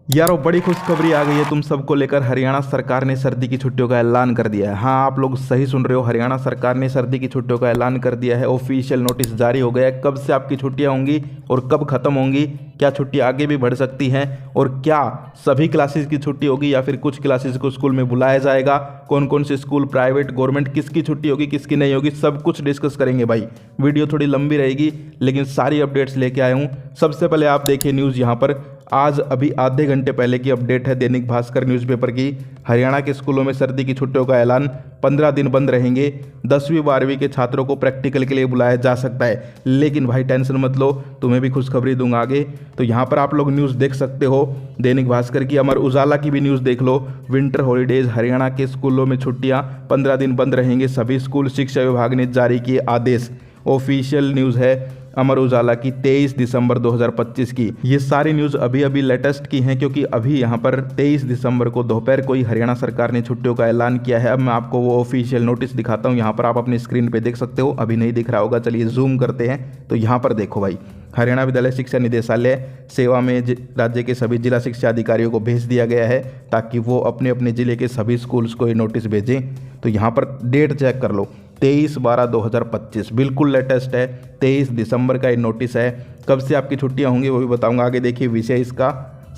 यारो बड़ी खुशखबरी आ गई है तुम सबको लेकर। हरियाणा सरकार ने सर्दी की छुट्टियों का ऐलान कर दिया है। हाँ, आप लोग सही सुन रहे हो, हरियाणा सरकार ने सर्दी की छुट्टियों का ऐलान कर दिया है। ऑफिशियल नोटिस जारी हो गया है कब से आपकी छुट्टियां होंगी और कब खत्म होंगी, क्या छुट्टी आगे भी बढ़ सकती हैं और क्या सभी क्लासेस की छुट्टी होगी या फिर कुछ क्लासेस को स्कूल में बुलाया जाएगा, कौन कौन से स्कूल प्राइवेट गवर्नमेंट किसकी छुट्टी होगी किसकी नहीं होगी, सब कुछ डिस्कस करेंगे भाई। वीडियो थोड़ी लंबी रहेगी लेकिन सारी अपडेट्स लेके आया हूँ। सबसे पहले आप देखिए न्यूज़ यहाँ पर, आज अभी आधे घंटे पहले की अपडेट है दैनिक भास्कर न्यूज़पेपर की। हरियाणा के स्कूलों में सर्दी की छुट्टियों का ऐलान, 15 दिन बंद रहेंगे। 10वीं 12वीं के छात्रों को प्रैक्टिकल के लिए बुलाया जा सकता है। लेकिन भाई टेंशन मत लो, तुम्हें भी खुशखबरी दूंगा आगे। तो यहाँ पर आप लोग न्यूज़ देख सकते हो दैनिक भास्कर की, अमर उजाला की भी न्यूज़ देख लो। विंटर हॉलीडेज, हरियाणा के स्कूलों में छुट्टियाँ 15 दिन बंद रहेंगे सभी स्कूल, शिक्षा विभाग ने जारी किए आदेश। ऑफिशियल न्यूज़ है अमर उजाला की 23 दिसंबर 2025 की। ये सारी न्यूज़ अभी अभी लेटेस्ट की हैं क्योंकि अभी यहाँ पर 23 दिसंबर को दोपहर को ही हरियाणा सरकार ने छुट्टियों का ऐलान किया है। अब मैं आपको वो ऑफिशियल नोटिस दिखाता हूँ, यहाँ पर आप अपनी स्क्रीन पे देख सकते हो, अभी नहीं दिख रहा होगा, चलिए जूम करते हैं। तो यहाँ पर देखो भाई, हरियाणा विद्यालय शिक्षा निदेशालय सेवा में राज्य के सभी जिला शिक्षा अधिकारियों को भेज दिया गया है ताकि वो अपने अपने जिले के सभी स्कूल्स को ये नोटिस भेजें। तो यहाँ पर डेट चेक कर लो, 23/12/2025, बिल्कुल लेटेस्ट है। 23 दिसंबर का ये नोटिस है। कब से आपकी छुट्टियां होंगी वो भी बताऊंगा आगे। देखिए विषय इसका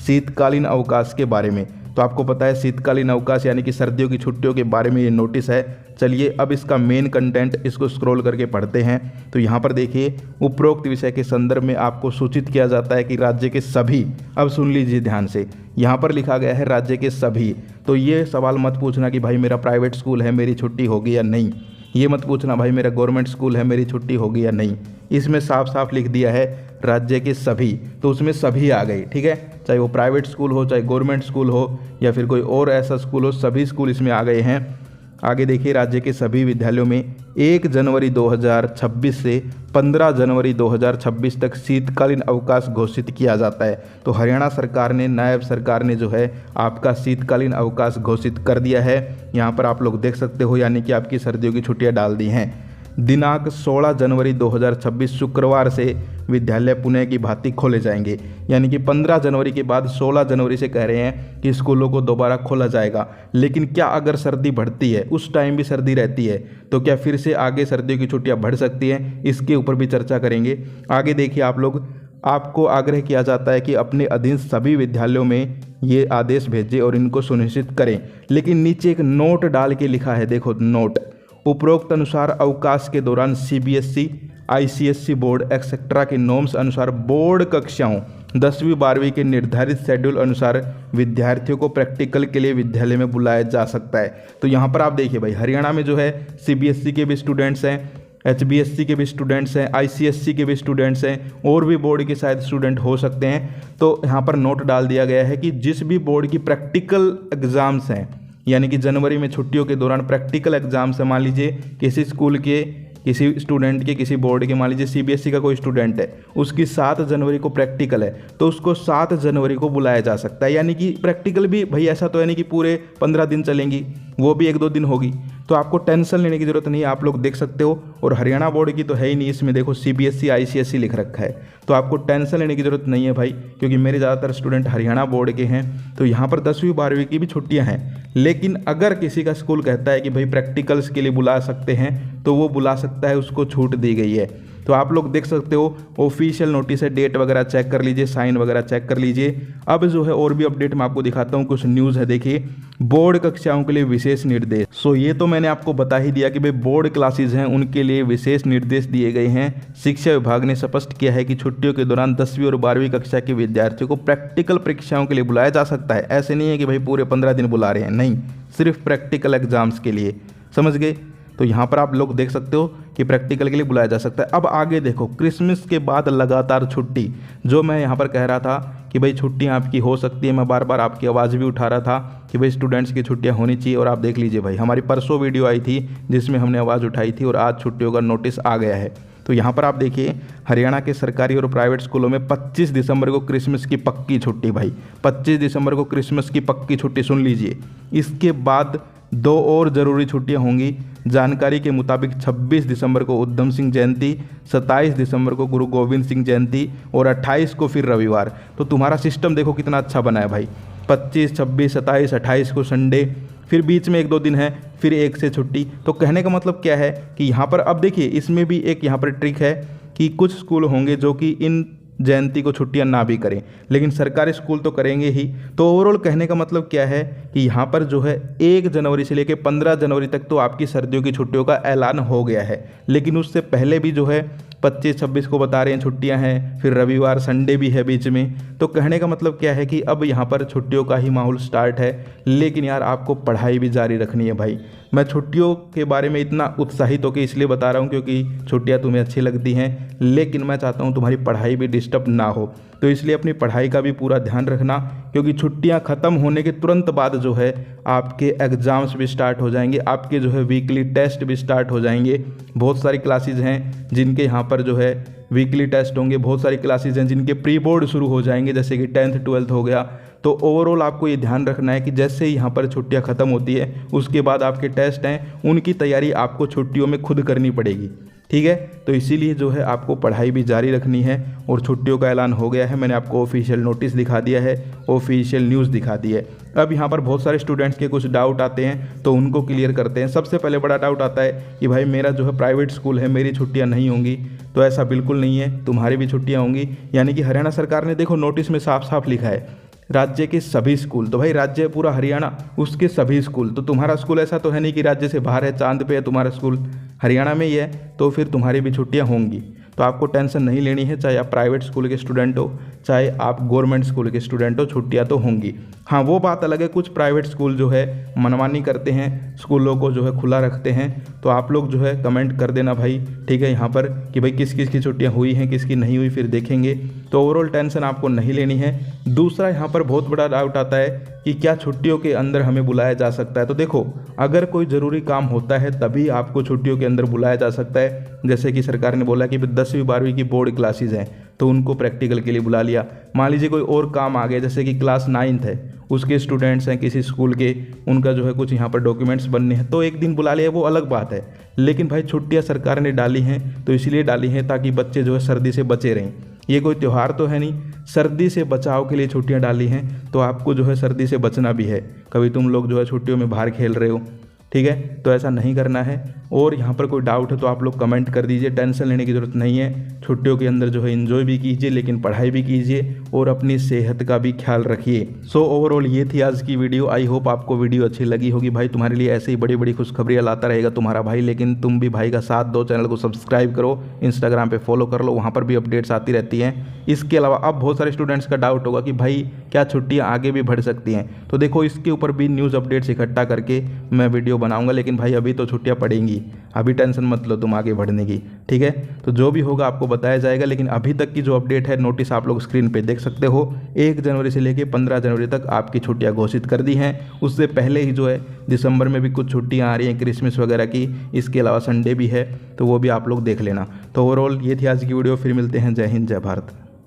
शीतकालीन अवकाश के बारे में। तो आपको पता है शीतकालीन अवकाश यानी कि सर्दियों की छुट्टियों के बारे में ये नोटिस है। चलिए अब इसका मेन कंटेंट इसको स्क्रॉल करके पढ़ते हैं। तो यहाँ पर देखिए, उपरोक्त विषय के संदर्भ में आपको सूचित किया जाता है कि राज्य के सभी, अब सुन लीजिए ध्यान से, यहाँ पर लिखा गया है राज्य के सभी। तो ये सवाल मत पूछना कि भाई मेरा प्राइवेट स्कूल है मेरी छुट्टी होगी या नहीं, ये मत पूछना भाई मेरा गवर्नमेंट स्कूल है मेरी छुट्टी होगी या नहीं। इसमें साफ साफ लिख दिया है राज्य के सभी, तो उसमें सभी आ गई, ठीक है। चाहे वो प्राइवेट स्कूल हो, चाहे गवर्नमेंट स्कूल हो या फिर कोई और ऐसा स्कूल हो, सभी स्कूल इसमें आ गए हैं। आगे देखिए, राज्य के सभी विद्यालयों में 1 जनवरी 2026 से 15 जनवरी 2026 तक शीतकालीन अवकाश घोषित किया जाता है। तो हरियाणा सरकार ने, नायब सरकार ने जो है आपका शीतकालीन अवकाश घोषित कर दिया है। यहाँ पर आप लोग देख सकते हो, यानी कि आपकी सर्दियों की छुट्टियाँ डाल दी हैं। दिनांक 16 जनवरी 2026 शुक्रवार से विद्यालय पुनः की भांति खोले जाएंगे। यानी कि 15 जनवरी के बाद 16 जनवरी से कह रहे हैं कि स्कूलों को दोबारा खोला जाएगा। लेकिन क्या अगर सर्दी बढ़ती है, उस टाइम भी सर्दी रहती है, तो क्या फिर से आगे सर्दियों की छुट्टियां बढ़ सकती हैं, इसके ऊपर भी चर्चा करेंगे। आगे देखिए आप लोग, आपको आग्रह किया जाता है कि अपने अधीन सभी विद्यालयों में ये आदेश भेजें और इनको सुनिश्चित करें। लेकिन नीचे एक नोट डाल के लिखा है, देखो नोट, उपरोक्त अनुसार अवकाश के दौरान सीबीएसई, आईसीएसई बोर्ड एक्सेट्रा के नॉर्म्स अनुसार बोर्ड कक्षाओं 10वीं 12वीं के निर्धारित शेड्यूल अनुसार विद्यार्थियों को प्रैक्टिकल के लिए विद्यालय में बुलाया जा सकता है। तो यहाँ पर आप देखिए भाई, हरियाणा में जो है सीबीएसई के भी स्टूडेंट्स हैं, एचबीएससी के भी स्टूडेंट्स हैं, आईसीएसई के भी स्टूडेंट्स हैं, और भी बोर्ड के शायद स्टूडेंट हो सकते हैं। तो यहाँ पर नोट डाल दिया गया है कि जिस भी बोर्ड की प्रैक्टिकल एग्जाम्स हैं, यानी कि जनवरी में छुट्टियों के दौरान प्रैक्टिकल एग्जाम से, मान लीजिए किसी स्कूल के, किसी स्टूडेंट के, किसी बोर्ड के, मान लीजिए सीबीएसई का कोई स्टूडेंट है, उसकी 7 जनवरी को प्रैक्टिकल है, तो उसको 7 जनवरी को बुलाया जा सकता है। यानी कि प्रैक्टिकल भी भाई ऐसा तो है नहीं कि पूरे 15 दिन चलेंगी, वो भी 1-2 दिन होगी। तो आपको टेंशन लेने की जरूरत नहीं है, आप लोग देख सकते हो। और हरियाणा बोर्ड की तो है ही नहीं, इसमें देखो सीबीएसई आईसीएसई लिख रखा है, तो आपको टेंशन लेने की जरूरत नहीं है भाई, क्योंकि मेरे ज़्यादातर स्टूडेंट हरियाणा बोर्ड के हैं। तो यहाँ पर 10वीं 12वीं की भी छुट्टियाँ हैं। लेकिन अगर किसी का स्कूल कहता है कि भाई प्रैक्टिकल्स के लिए बुला सकते हैं, तो वो बुला सकता है, उसको छूट दी गई है। तो आप लोग देख सकते हो, ऑफिशियल नोटिस है, डेट वगैरह चेक कर लीजिए, साइन वगैरह चेक कर लीजिए। अब जो है और भी अपडेट मैं आपको दिखाता हूँ, कुछ न्यूज़ है। देखिए, बोर्ड कक्षाओं के लिए विशेष निर्देश। सो ये तो मैंने आपको बता ही दिया कि भाई बोर्ड क्लासेज हैं उनके लिए विशेष निर्देश दिए गए हैं। शिक्षा विभाग ने स्पष्ट किया है कि छुट्टियों के दौरान 10वीं और 12वीं कक्षा के विद्यार्थियों को प्रैक्टिकल परीक्षाओं के लिए बुलाया जा सकता है। ऐसे नहीं है कि भाई पूरे 15 दिन बुला रहे हैं, नहीं, सिर्फ प्रैक्टिकल एग्जाम्स के लिए, समझ गए। तो यहाँ पर आप लोग देख सकते हो कि प्रैक्टिकल के लिए बुलाया जा सकता है। अब आगे देखो, क्रिसमस के बाद लगातार छुट्टी, जो मैं यहाँ पर कह रहा था कि भाई छुट्टियाँ आपकी हो सकती है, मैं बार बार आपकी आवाज़ भी उठा रहा था कि भाई स्टूडेंट्स की छुट्टियाँ होनी चाहिए। और आप देख लीजिए भाई, हमारी परसों वीडियो आई थी जिसमें हमने आवाज़ उठाई थी और आज छुट्टियों का नोटिस आ गया है। तो यहाँ पर आप देखिए, हरियाणा के सरकारी और प्राइवेट स्कूलों में 25 दिसंबर को क्रिसमस की पक्की छुट्टी भाई, 25 दिसंबर को क्रिसमस की पक्की छुट्टी, सुन लीजिए। इसके बाद 2 और ज़रूरी छुट्टियां होंगी। जानकारी के मुताबिक 26 दिसंबर को उधम सिंह जयंती, 27 दिसंबर को गुरु गोविंद सिंह जयंती और 28 को फिर रविवार। तो तुम्हारा सिस्टम देखो कितना अच्छा बना है भाई। 25, 26, 27, 28 को संडे, फिर बीच में 1-2 दिन है, फिर 1 से छुट्टी। तो कहने का मतलब क्या है कि यहाँ पर अब देखिए इसमें भी एक यहाँ पर ट्रिक है कि कुछ स्कूल होंगे जो कि इन जयंती को छुट्टियां ना भी करें, लेकिन सरकारी स्कूल तो करेंगे ही। तो ओवरऑल कहने का मतलब क्या है कि यहाँ पर जो है 1 जनवरी से लेकर 15 जनवरी तक तो आपकी सर्दियों की छुट्टियों का ऐलान हो गया है, लेकिन उससे पहले भी जो है 25-26 को बता रहे हैं छुट्टियां हैं, फिर रविवार संडे भी है बीच में। तो कहने का मतलब क्या है कि अब यहाँ पर छुट्टियों का ही माहौल स्टार्ट है, लेकिन यार आपको पढ़ाई भी जारी रखनी है भाई। मैं छुट्टियों के बारे में इतना उत्साहित होकर इसलिए बता रहा हूँ क्योंकि छुट्टियाँ तुम्हें अच्छी लगती हैं, लेकिन मैं चाहता हूँ तुम्हारी पढ़ाई भी डिस्टर्ब ना हो। तो इसलिए अपनी पढ़ाई का भी पूरा ध्यान रखना, क्योंकि छुट्टियाँ ख़त्म होने के तुरंत बाद जो है आपके एग्ज़ाम्स भी स्टार्ट हो जाएंगे, आपके जो है वीकली टेस्ट भी स्टार्ट हो जाएंगे। बहुत सारी क्लासेज हैं जिनके यहाँ पर जो है वीकली टेस्ट होंगे, बहुत सारी क्लासेज हैं जिनके प्री बोर्ड शुरू हो जाएंगे, जैसे कि 10th 12th हो गया। तो ओवरऑल आपको ये ध्यान रखना है कि जैसे ही यहाँ पर छुट्टियाँ ख़त्म होती है उसके बाद आपके टेस्ट हैं, उनकी तैयारी आपको छुट्टियों में खुद करनी पड़ेगी, ठीक है। तो इसीलिए जो है आपको पढ़ाई भी जारी रखनी है। और छुट्टियों का ऐलान हो गया है, मैंने आपको ऑफिशियल नोटिस दिखा दिया है, ऑफिशियल न्यूज़ दिखा दी है। अब यहाँ पर बहुत सारे स्टूडेंट्स के कुछ डाउट आते हैं, तो उनको क्लियर करते हैं। सबसे पहले बड़ा डाउट आता है कि भाई मेरा जो है प्राइवेट स्कूल है, मेरी छुट्टियाँ नहीं होंगी। तो ऐसा बिल्कुल नहीं है, तुम्हारी भी छुट्टियाँ होंगी। यानी कि हरियाणा सरकार ने देखो नोटिस में साफ साफ लिखा है राज्य के सभी स्कूल। तो भाई राज्य पूरा हरियाणा, उसके सभी स्कूल। तो तुम्हारा स्कूल ऐसा तो है नहीं कि राज्य से बाहर है, चांद पे है तुम्हारा स्कूल, हरियाणा में ही है, तो फिर तुम्हारी भी छुट्टियां होंगी। तो आपको टेंशन नहीं लेनी है, चाहे आप प्राइवेट स्कूल के स्टूडेंट हो चाहे आप गवर्नमेंट स्कूल के स्टूडेंट हो, छुट्टियां तो होंगी। हाँ वो बात अलग है, कुछ प्राइवेट स्कूल जो है मनमानी करते हैं, स्कूलों को जो है खुला रखते हैं। तो आप लोग जो है कमेंट कर देना भाई, ठीक है, यहाँ पर कि भाई किस किस की छुट्टियाँ हुई हैं, किसकी नहीं हुई, फिर देखेंगे। तो ओवरऑल टेंशन आपको नहीं लेनी है। दूसरा यहाँ पर बहुत बड़ा डाउट आता है कि क्या छुट्टियों के अंदर हमें बुलाया जा सकता है। तो देखो अगर कोई ज़रूरी काम होता है तभी आपको छुट्टियों के अंदर बुलाया जा सकता है। जैसे कि सरकार ने बोला कि 10वीं 12वीं की बोर्ड क्लासेज हैं तो उनको प्रैक्टिकल के लिए बुला लिया। मान लीजिए कोई और काम आ गया, जैसे कि क्लास 9th है, उसके स्टूडेंट्स हैं किसी स्कूल के, उनका जो है कुछ यहाँ पर डॉक्यूमेंट्स बनने हैं, तो एक दिन बुला लिया, वो अलग बात है। लेकिन भाई छुट्टियाँ सरकार ने डाली हैं तो इसलिए डाली हैं ताकि बच्चे जो है सर्दी से बचे रहें। ये कोई त्यौहार तो है नहीं, सर्दी से बचाव के लिए छुट्टियां डाली हैं। तो आपको जो है सर्दी से बचना भी है। कभी तुम लोग जो है छुट्टियों में बाहर खेल रहे हो, ठीक है, तो ऐसा नहीं करना है। और यहाँ पर कोई डाउट है तो आप लोग कमेंट कर दीजिए, टेंशन लेने की ज़रूरत नहीं है। छुट्टियों के अंदर जो है एंजॉय भी कीजिए, लेकिन पढ़ाई भी कीजिए और अपनी सेहत का भी ख्याल रखिए। सो ओवरऑल ये थी आज की वीडियो। आई होप आपको वीडियो अच्छी लगी होगी। भाई तुम्हारे लिए ऐसे ही बड़ी बड़ी खुशखबरियाँ लाता रहेगा तुम्हारा भाई, लेकिन तुम भी भाई का साथ दो, चैनल को सब्सक्राइब करो, इंस्टाग्राम पर फॉलो कर लो, वहाँ पर भी अपडेट्स आती रहती हैं। इसके अलावा अब बहुत सारे स्टूडेंट्स का डाउट होगा कि भाई क्या छुट्टियाँ आगे भी बढ़ सकती हैं। तो देखो इसके ऊपर भी न्यूज़ अपडेट्स इकट्ठा करके मैं वीडियो बनाऊँगा, लेकिन भाई अभी तो छुट्टियां पड़ेंगी, अभी टेंशन मत लो तुम आगे बढ़ने की, ठीक है। तो जो भी होगा आपको बताया जाएगा, लेकिन अभी तक की जो अपडेट है, नोटिस आप लोग स्क्रीन पे देख सकते हो, 1 जनवरी से लेकर 15 जनवरी तक आपकी छुट्टियां घोषित कर दी हैं। उससे पहले ही जो है दिसंबर में भी कुछ छुट्टियां आ रही हैं क्रिसमस वगैरह की, इसके अलावा संडे भी है, तो वो भी आप लोग देख लेना। तो ओवरऑल ये थी आज की वीडियो, फिर मिलते हैं। जय हिंद, जय भारत।